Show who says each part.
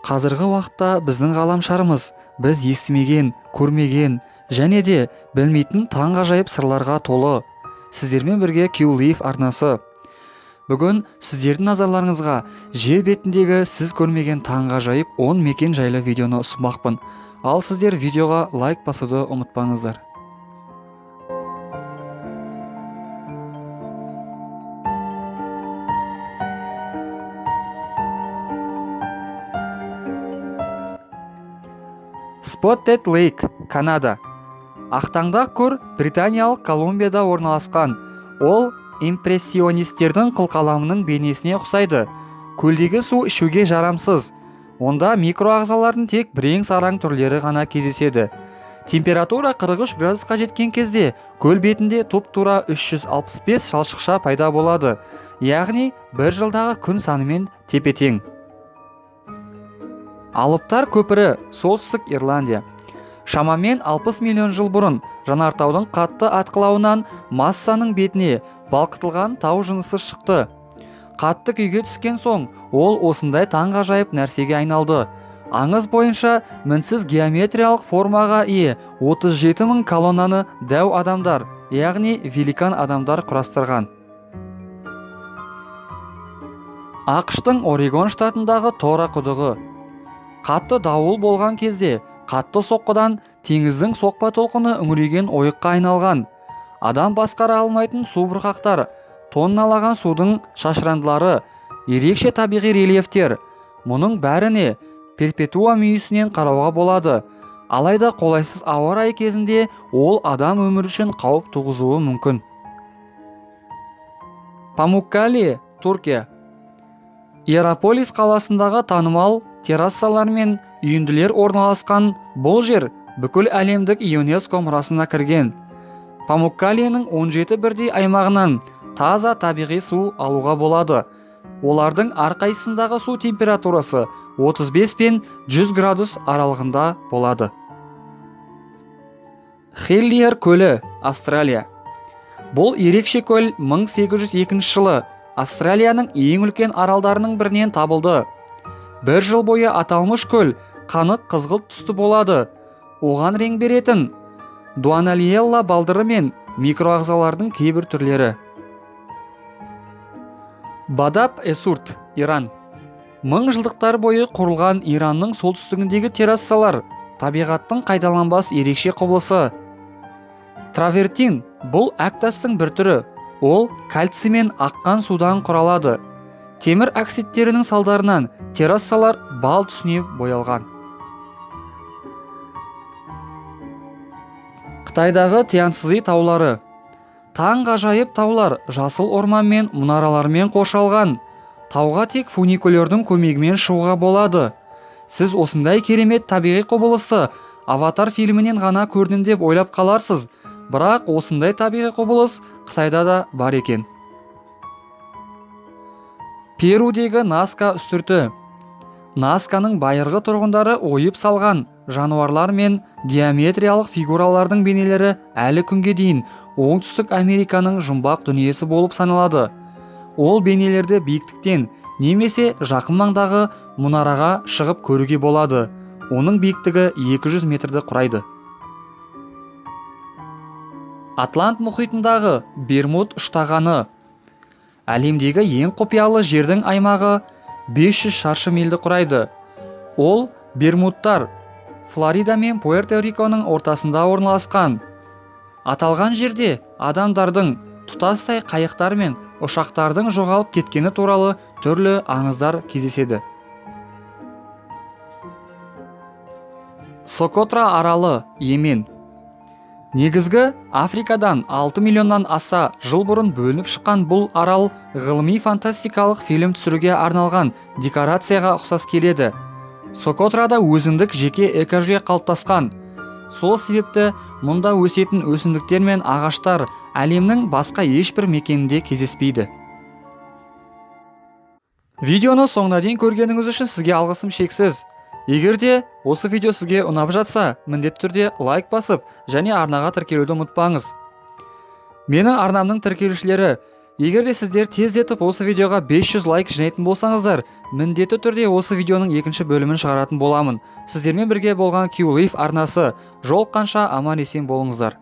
Speaker 1: Қазіргі уақытта біздің ғаламшарымыз біз естімеген, көрмеген және де білмейтін таңғажайып сырларға толы. Сіздермен бірге QLive арнасы. Бүгін сіздердің назарларыңызға жер бетіндегі сіз көрмеген таңғажайып 10 мекен жайлы видеоны ұсынбақпын. Ал сіздер видеоға лайк басуды ұмытпаңыздар. Spotted Lake, Канада. Ақтаңдақ көл Британиялық Колумбияда орналасқан. Ол импрессионистердің қылқаламының бейнесіне ұқсайды. Көлдегі су ішуге жарамсыз. Онда микроағзалардың тек бірең-сараң түрлері ғана кездеседі. Температура 43 градусқа жеткен кезде көл бетінде тұп-тура 365 шалшықша пайда болады. Яғни бір жылдағы күн санымен тепе-тең. Алыптар көпірі, солтүстік Ирландия. Шамамен 60 миллион жыл бұрын жанартаудың қатты атқылауынан массаның бетіне балқытылған тау жынысы шықты. Қатты күйге түскен соң ол осындай таңғажайып нәрсеге айналды. Аңыз бойынша мінсіз геометриялық формаға ие 37 000 колоннаны дәу адамдар, яғни великан адамдар құрастырған. ақш-тың Орегон штатындағы Тора құдығы. Қатты дауыл болған кезде қатты соққыдан теңіздің соқпа толқыны үңірейген ойыққа айналған. Адам басқара алмайтын су бұрқақтар, тонналаған судың шашырандылары, ерекше табиғи рельефтер. Мұның бәріне перпетуа мүйісінен қарауға болады. Алайда қолайсыз ауа райы кезінде ол адам өмірі үшін қауіп туғызуы мүмкін. Памуккале, Түркия. Иераполис қаласындағы танымал террассалар мен үйінділер орналасқан бұл жер бүкіл әлемдік ЮНЕСКО мұрасына кірген. Памуккаленің 17 бірдей аймағынан таза табиғи су алуға болады. Олардың әрқайсысындағы су температурасы 35 пен 100 градус аралығында болады. Хеллиер көлі, Австралия. Бұл ерекше көл 1802 жылы Австралияның ең үлкен аралдарының бірінен табылды. Бір жыл бойы аталмыш көл қанық қызғылт түсті болады. Оған рең беретін дуаналиелла балдыры мен микроағзалардың кейбір түрлері. Бадап-эсурт, Иран. 1000 жылдықтар бойы құрылған Иранның солтүстігіндегі террассалар табиғаттың қайталанбас ерекше құбылысы. Травертин бұл әктастың бір түрі. Ол кальций мен аққан судан құралады. Темір оксидтерінің салдарынан террассалар бал түсіне боялған. Қытайдағы Тяньцзи таулары. Таңғажайып таулар жасыл орман мен мұнаралармен қоршалған. Тауға тек фуникулердің көмегімен шығуға болады. Сіз осындай керемет табиғи құбылысты Аватар фильмінен ғана көрдім деп ойлап қаларсыз. Бірақ осындай табиғи құбылыс Қытайда да бар екен. Перудегі Наска үстірті. Насканың байырғы тұрғындары ойып салған жануарлар мен геометриялық фигуралардың бейнелері әлі күнге дейін Оңтүстік Американың жұмбақ дүниесі болып саналады. Ол бейнелерді биіктіктен немесе жақын маңдағы мұнараға шығып көруге болады. Оның биіктігі 200 метрді құрайды. Атлант мұхитындағы Бермуд үштағаны. Әлемдегі ең құпиялы жердің аймағы 500 шаршы мильді құрайды. Ол Бермудтар, Флорида мен Пуэрто-Риконың ортасында орналасқан. Аталған жерде адамдардың, тұтастай қайықтар мен ұшақтардың жоғалып кеткені туралы түрлі аңыздар кездеседі. Сокотра аралы, Йемен. Негізгі Африкадан 6 миллионнан аса жыл бұрын бөлініп шыққан бұл арал ғылыми фантастикалық фильм түсіруге арналған декорацияға ұқсас келеді. Сокотрада өзіндік жеке экожүйе қалыптасқан. Сол себепті мұнда өсетін өсімдіктер мен ағаштар әлемнің басқа ешбір мекенінде кездеспейді. Видеоны соңына дейін көргеніңіз үшін сізге алғысым шексіз. Егер де осы видео сізге ұнап жатса, міндетті түрде лайк басып, және арнаға тіркелуді ұмытпаңыз. Менің арнамның тіркелушілері Егер де сіздер тездетіп осы видеоға 500 лайк жинайтын болсаңыздар, міндетті түрде осы видеоның екінші бөлімін шығаратын боламын. Сіздермен бірге болған Q-Leaf арнасы. Жолыққанша аман есен болыңыздар.